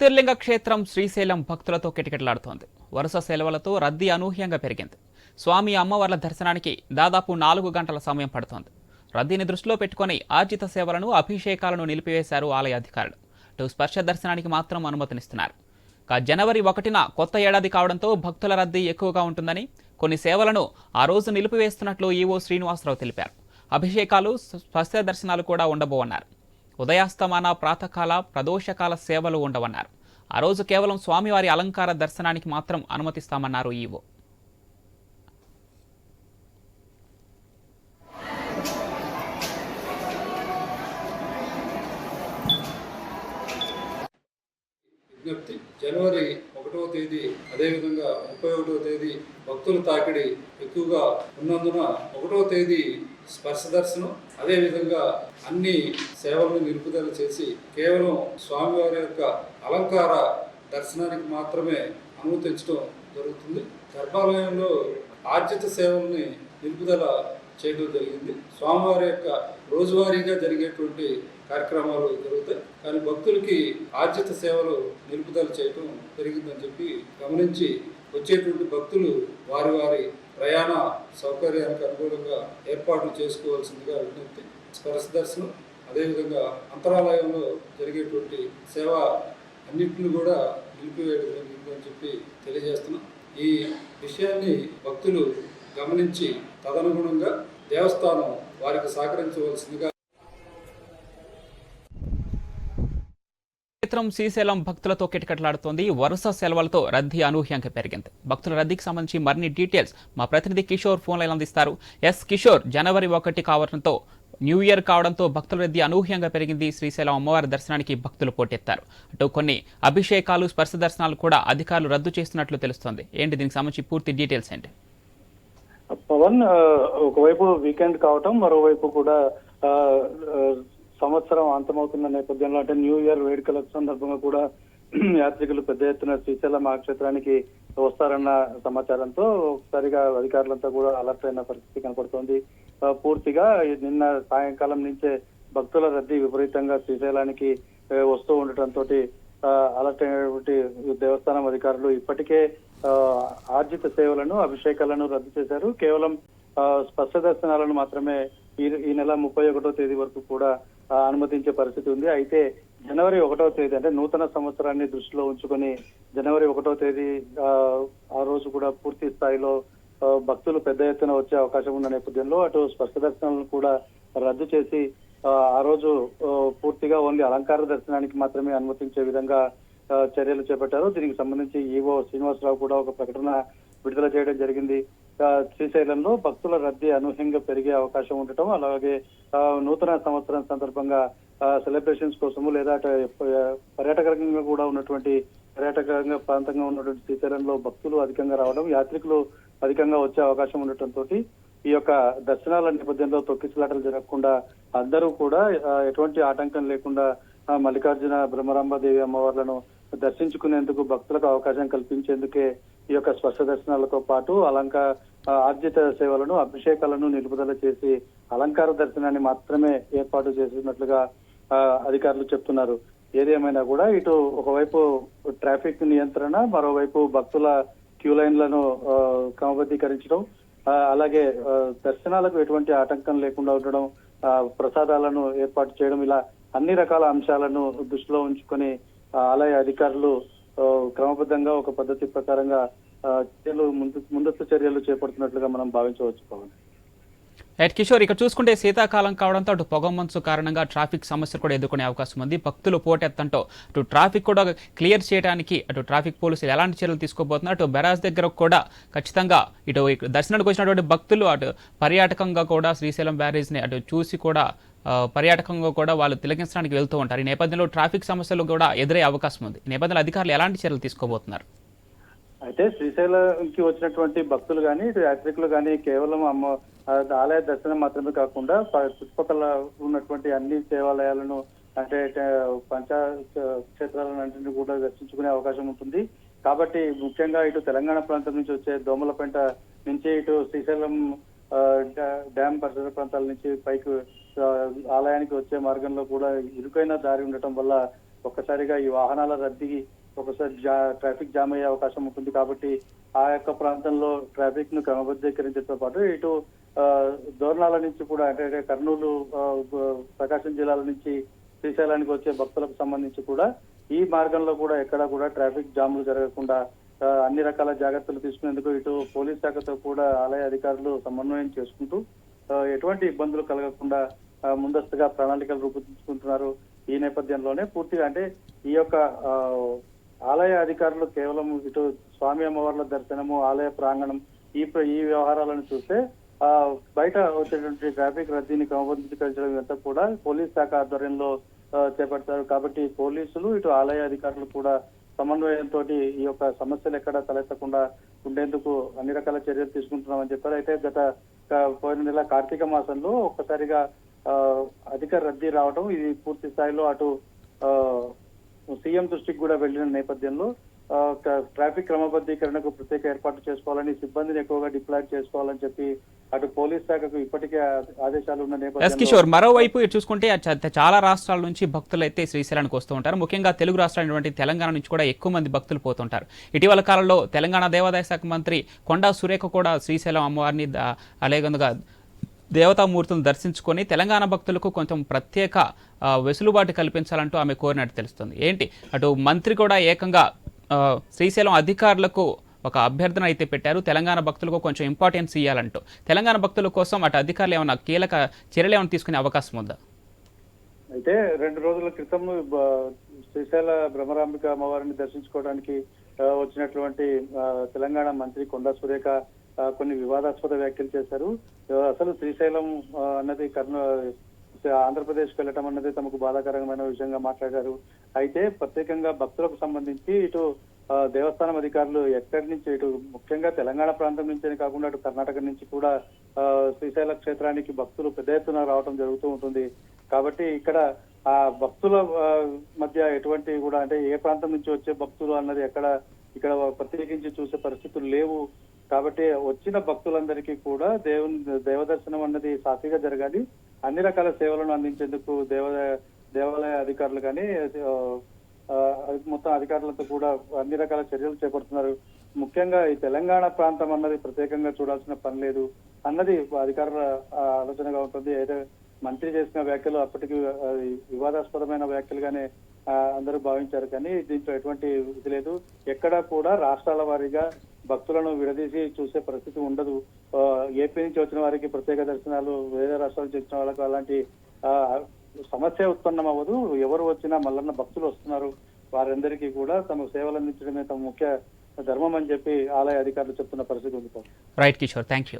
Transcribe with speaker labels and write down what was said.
Speaker 1: జ్యోతిర్లింగ క్షేత్రం శ్రీశైలం భక్తులతో కిటకిటలాడుతోంది. వరుస సెలవులతో రద్దీ అనూహ్యంగా పెరిగింది. స్వామి అమ్మవార్ల దర్శనానికి దాదాపు 4 గంటల సమయం పడుతోంది. రద్దీని దృష్టిలో పెట్టుకుని ఆర్జిత సేవలను, అభిషేకాలను నిలిపివేశారు ఆలయ అధికారులు. స్పర్శ దర్శనానికి మాత్రం అనుమతినిస్తున్నారు. జనవరి 1న కొత్త ఏడాది కావడంతో భక్తుల రద్దీ ఎక్కువగా ఉంటుందని, కొన్ని సేవలను ఆ రోజు నిలిపివేస్తున్నట్లు ఈవో శ్రీనివాసరావు తెలిపారు. అభిషేకాలు, స్పర్శ దర్శనాలు కూడా ఉండబోవన్నారు. ఉదయాస్తమాన, ప్రాతకాల, ప్రదోషకాల సేవలు ఉండవన్నారు. ఆ రోజు కేవలం స్వామివారి అలంకార దర్శనానికి మాత్రం అనుమతిస్తామన్నారు ఈవో.
Speaker 2: విజ్ఞప్తి, జనవరి 1వ తేదీ అదేవిధంగా 31వ తేదీ భక్తుల తాకిడి ఎక్కువగా ఉన్నందున 1వ తేదీ స్పర్శ దర్శనం అదేవిధంగా అన్ని సేవలను నిలుపుదల చేసి కేవలం స్వామివారి యొక్క అలంకార దర్శనానికి మాత్రమే అనుమతించడం జరుగుతుంది. గర్భాలయంలో ఆర్జిత సేవల్ని నిలుపుదల చేయడం జరిగింది. స్వామివారి యొక్క రోజువారీగా జరిగేటువంటి కార్యక్రమాలు జరుగుతాయి, కానీ భక్తులకి ఆర్జిత సేవలు నిలుపుదల చేయడం జరిగిందని చెప్పి గమనించి వచ్చేటువంటి భక్తులు వారి వారి ప్రయాణ సౌకర్యానికి అనుగుణంగా ఏర్పాట్లు చేసుకోవాల్సిందిగా విజ్ఞప్తి. స్పర్శ దర్శనం అదేవిధంగా అంతరాలయంలో జరిగేటువంటి సేవ అన్నింటిని కూడా నిలిపివేయడం జరిగిందని చెప్పి తెలియజేస్తున్నాం. ఈ విషయాన్ని భక్తులు గమనించి తదనుగుణంగా దేవస్థానం వారికి సహకరించవలసిందిగా.
Speaker 1: క్షేత్రం శ్రీశైలం భక్తులతో కిటకిటలాడుతోంది. వరుస సెలవులతో రద్దీ అనూహ్యంగా పెరిగింది. భక్తుల రద్దీకి సంబంధించి మరిన్ని డీటెయిల్స్ మా ప్రతినిధి కిషోర్ ఫోన్ లైన్ అందిస్తారు. కిషోర్, జనవరి 1 కావడంతో, న్యూ ఇయర్ కావడంతో భక్తుల రద్దీ అనూహ్యంగా పెరిగింది. శ్రీశైలం అమ్మవారి దర్శనానికి భక్తులు పోటెత్తారు. అటు కొన్ని అభిషేకాలు, స్పర్శ దర్శనాలు కూడా అధికారులు రద్దు చేస్తున్నట్లు తెలుస్తోంది. ఏంటి దీనికి సంబంధించి పూర్తి డీటెయిల్స్ ఏంటి?
Speaker 3: పవన్, ఒకవైపు వీకెండ్ కావటం, మరోవైపు కూడా సంవత్సరం అంతమవుతున్న నేపథ్యంలో అంటే న్యూ ఇయర్ వేడుకల సందర్భంగా కూడా యాత్రికులు పెద్ద ఎత్తున శ్రీశైలం మహాక్షేత్రానికి వస్తారన్న సమాచారంతో ఒకసారిగా అధికారులంతా కూడా అలర్ట్ అయిన పరిస్థితి కనపడుతోంది. పూర్తిగా నిన్న సాయంకాలం నుంచే భక్తుల రద్దీ విపరీతంగా శ్రీశైలానికి వస్తూ ఉండటంతో అలర్ట్ అయినటువంటి దేవస్థానం అధికారులు ఇప్పటికే ఆర్జిత సేవలను, అభిషేకాలను రద్దు చేశారు. కేవలం స్పర్శ దర్శనాలను మాత్రమే ఈ నెల 31వ తేదీ వరకు కూడా అనుమతించే పరిస్థితి ఉంది. అయితే జనవరి 1వ తేదీ అంటే నూతన సంవత్సరాన్ని దృష్టిలో ఉంచుకొని జనవరి 1వ తేదీ ఆ రోజు కూడా పూర్తి స్థాయిలో భక్తులు పెద్ద ఎత్తున వచ్చే అవకాశం ఉన్న నేపథ్యంలో అటు స్పర్శ దర్శనాలను కూడా రద్దు చేసి ఆ రోజు పూర్తిగా ఓన్లీ అలంకార దర్శనానికి మాత్రమే అనుమతించే విధంగా చర్యలు చేపట్టారు. దీనికి సంబంధించి ఈవో శ్రీనివాసరావు కూడా ఒక ప్రకటన విడుదల చేయడం జరిగింది. శ్రీశైలంలో భక్తుల రద్దీ అనూహ్యంగా పెరిగే అవకాశం ఉండటం, అలాగే నూతన సంవత్సరం సందర్భంగా సెలబ్రేషన్స్ కోసము లేదా పర్యాటకంగా కూడా ఉన్నటువంటి పర్యాటకంగా ప్రాంతంగా ఉన్నటువంటి శ్రీశైలంలో భక్తులు అధికంగా రావడం, యాత్రికులు అధికంగా వచ్చే అవకాశం ఉండటంతో ఈ యొక్క దర్శనాల నేపథ్యంలో తొక్కిసలాటలు జరగకుండా అందరూ కూడా ఎటువంటి ఆటంకం లేకుండా మల్లికార్జున బ్రహ్మరాంబాదేవి అమ్మవార్లను దర్శించుకునేందుకు భక్తులకు అవకాశం కల్పించేందుకే ఈ యొక్క స్పర్శ దర్శనాలతో పాటు ఆర్జిత సేవలను, అభిషేకాలను నిలుపుదల చేసి అలంకార దర్శనాన్ని మాత్రమే ఏర్పాటు చేసినట్లుగా అధికారులు చెప్తున్నారు. ఏదేమైనా కూడా ఇటు ఒకవైపు ట్రాఫిక్ నియంత్రణ, మరోవైపు భక్తుల క్యూ లైన్లను క్రమబద్ధీకరించడం, అలాగే దర్శనాలకు ఎటువంటి ఆటంకం లేకుండా ఉండడం, ప్రసాదాలను ఏర్పాటు చేయడం, ఇలా అన్ని రకాల అంశాలను దృష్టిలో ఉంచుకొని ఆలయ అధికారులు క్రమబద్ధంగా ఒక పద్ధతి ప్రకారంగా ముందస్తు చర్యలు చేపడుతున్నట్లుగా మనం భావించవచ్చు. పవన్,
Speaker 1: కిషోర్, ఇక్కడ చూసుకుంటే శీతాకాలం కావడంతో అటు పొగమంచు కారణంగా ట్రాఫిక్ సమస్యలు కూడా ఎదుర్కొనే అవకాశం ఉంది. భక్తులు పోటెత్తంతో అటు ట్రాఫిక్ కూడా క్లియర్ చేయడానికి అటు ట్రాఫిక్ పోలీసులు ఎలాంటి చర్యలు తీసుకోబోతున్నారు? అటు బెరాజ్ దగ్గర కూడా ఖచ్చితంగా ఇటు దర్శనానికి వచ్చినటువంటి భక్తులు అటు పర్యాటకంగా కూడా శ్రీశైలం బ్యారేజ్ని అటు చూసి కూడా పర్యాటకంగా కూడా వాళ్ళు తిలకించడానికి వెళ్తూ ఉంటారు. ఈ నేపథ్యంలో ట్రాఫిక్ సమస్యలు కూడా ఎదురయ్యే అవకాశం ఉంది. ఈ నేపథ్యంలో అధికారులు ఎలాంటి చర్యలు తీసుకోబోతున్నారు?
Speaker 3: అయితే శ్రీశైలంకి వచ్చినటువంటి భక్తులు కానీ ఇటు యాత్రికులు కానీ కేవలం ఆలయ దర్శనం మాత్రమే కాకుండా చుట్టుపక్కల ఉన్నటువంటి అన్ని దేవాలయాలను అంటే పంచక్షేత్రాలన్నింటినీ కూడా దర్శించుకునే అవకాశం ఉంటుంది. కాబట్టి ముఖ్యంగా ఇటు తెలంగాణ ప్రాంతం నుంచి వచ్చే దోమలపెంట నుంచి ఇటు శ్రీశైలం డ్యామ్ పరిసర ప్రాంతాల నుంచి పైకి ఆలయానికి వచ్చే మార్గంలో కూడా ఇరుకైన దారి ఉండటం వల్ల ఒక్కసారిగా ఈ వాహనాల రద్దీ ఒకసారి ట్రాఫిక్ జామ్ అయ్యే అవకాశం ఉంటుంది. కాబట్టి ఆ యొక్క ప్రాంతంలో ట్రాఫిక్ ను క్రమబద్ధీకరించడంతో పాటు ఇటు దోర్నాల నుంచి కూడా అంటే కర్నూలు, ప్రకాశం జిల్లాల నుంచి శ్రీశైలానికి వచ్చే భక్తులకు సంబంధించి కూడా ఈ మార్గంలో కూడా ఎక్కడా కూడా ట్రాఫిక్ జామ్లు జరగకుండా అన్ని రకాల జాగ్రత్తలు తీసుకునేందుకు ఇటు పోలీస్ శాఖతో కూడా ఆలయ అధికారులు సమన్వయం చేసుకుంటూ ఎటువంటి ఇబ్బందులు కలగకుండా ముందస్తుగా ప్రణాళికలు రూపొందించుకుంటున్నారు. ఈ నేపథ్యంలోనే పూర్తిగా అంటే ఈ యొక్క ఆలయ అధికారులు కేవలం ఇటు స్వామి అమ్మవార్ల దర్శనము, ఆలయ ప్రాంగణం ఈ వ్యవహారాలను చూస్తే బయట వచ్చేటువంటి ట్రాఫిక్ రద్దీని క్రమబద్ధీకరించడం ఇదంతా కూడా పోలీస్ శాఖ ఆధ్వర్యంలో చేపడతారు. కాబట్టి పోలీసులు ఇటు ఆలయ అధికారులు కూడా సమన్వయంతో ఈ యొక్క సమస్యలు ఎక్కడ తలెత్తకుండా ఉండేందుకు అన్ని రకాల చర్యలు తీసుకుంటున్నామని చెప్పారు. అయితే పోయిన నెల కార్తీక మాసంలో ఒక్కసారిగా అధిక రద్దీ రావడం, ఇది పూర్తి స్థాయిలో అటు సీఎం దృష్టికి కూడా వెళ్లిన నేపథ్యంలో ట్రాఫిక్ క్రమబద్ధీకరణకు ప్రత్యేక ఏర్పాటు చేసుకోవాలని, సిబ్బందిని ఎక్కువగా డిప్లాయ్ చేసుకోవాలని చెప్పి అటు పోలీస్ శాఖకు ఇప్పటికే ఆదేశాలు ఉన్న
Speaker 1: ఎస్
Speaker 3: నేపథ్యంలో
Speaker 1: కిషోర్, మరోవైపు ఇటు చూసుకుంటే చాలా రాష్ట్రాల నుంచి భక్తులు అయితే శ్రీశైలానికి వస్తూ ఉంటారు. ముఖ్యంగా తెలుగు రాష్ట్రాలైనటువంటి తెలంగాణ నుంచి కూడా ఎక్కువ మంది భక్తులు పోతుంటారు. ఇటీవల కాలంలో తెలంగాణ దేవాదాయ శాఖ మంత్రి కొండా సురేఖ కూడా శ్రీశైలం అమ్మవారిని అలాగే దేవతామూర్తులను దర్శించుకొని తెలంగాణ భక్తులకు కొంచెం ప్రత్యేక వెసులుబాటు కల్పించాలంటూ ఆమె కోరినట్టు తెలుస్తుంది. ఏంటి అటు మంత్రి కూడా ఏకంగా శ్రీశైలం అధికారులకు ఒక అభ్యర్థన అయితే పెట్టారు, తెలంగాణ భక్తులకు కొంచెం ఇంపార్టెన్స్ ఇవ్వాలంటూ. తెలంగాణ భక్తుల కోసం అటు అధికారులు ఏమైనా కీలక చర్యలు ఏమైనా తీసుకునే అవకాశం ఉందా?
Speaker 3: అయితే 2 రోజుల క్రితం శ్రీశైల బ్రహ్మరాంబిక అమ్మవారిని దర్శించుకోవడానికి వచ్చినటువంటి తెలంగాణ మంత్రి కొండా సురేఖ కొన్ని వివాదాస్పద వ్యాఖ్యలు చేశారు. అసలు శ్రీశైలం అన్నది ఆంధ్రప్రదేశ్కి వెళ్ళటం అన్నది తమకు బాధాకరమైన విషయంగా మాట్లాడారు. అయితే ప్రత్యేకంగా భక్తులకు సంబంధించి ఇటు దేవస్థానం అధికారులు ఎక్కడి నుంచి ఇటు ముఖ్యంగా తెలంగాణ ప్రాంతం నుంచే కాకుండా అటు కర్ణాటక నుంచి కూడా శ్రీశైల క్షేత్రానికి భక్తులు పెద్ద ఎత్తున రావడం జరుగుతూ ఉంటుంది. కాబట్టి ఇక్కడ ఆ భక్తుల మధ్య ఎటువంటి కూడా అంటే ఏ ప్రాంతం నుంచి వచ్చే భక్తులు అన్నది ఇక్కడ ప్రత్యేకించి చూసే పరిస్థితులు లేవు. కాబట్టి వచ్చిన భక్తులందరికీ కూడా దేవదర్శనం అన్నది సాఫీగా జరగాలి, అన్ని రకాల సేవలను అందించేందుకు దేవాలయ అధికారులు కానీ మొత్తం అధికారులతో కూడా అన్ని రకాల చర్యలు చేపడుతున్నారు. ముఖ్యంగా ఈ తెలంగాణ ప్రాంతం అన్నది ప్రత్యేకంగా చూడాల్సిన పని లేదు అన్నది అధికారుల ఆలోచనగా ఉంటుంది. అయితే మంత్రి చేసిన వ్యాఖ్యలు అప్పటికి వివాదాస్పదమైన వ్యాఖ్యలుగానే అందరూ భావించారు. కానీ దీంట్లో ఎటువంటి ఇది లేదు. ఎక్కడా కూడా రాష్ట్రాల వారీగా భక్తులను విడదీసి చూసే పరిస్థితి ఉండదు. ఏపీ నుంచి వచ్చిన వారికి ప్రత్యేక దర్శనాలు, వేరే రాష్ట్రాల నుంచి వచ్చిన వాళ్ళకు అలాంటి సమస్య ఉత్పన్నం అవ్వదు. ఎవరు వచ్చినా మల్లన్న భక్తులు వస్తున్నారు, వారందరికీ కూడా తమ సేవలు అందించడమే తమ ముఖ్య ధర్మం అని చెప్పి ఆలయ అధికారులు చెప్తున్న పరిస్థితి ఉంది.
Speaker 1: Right Kishore, thank you.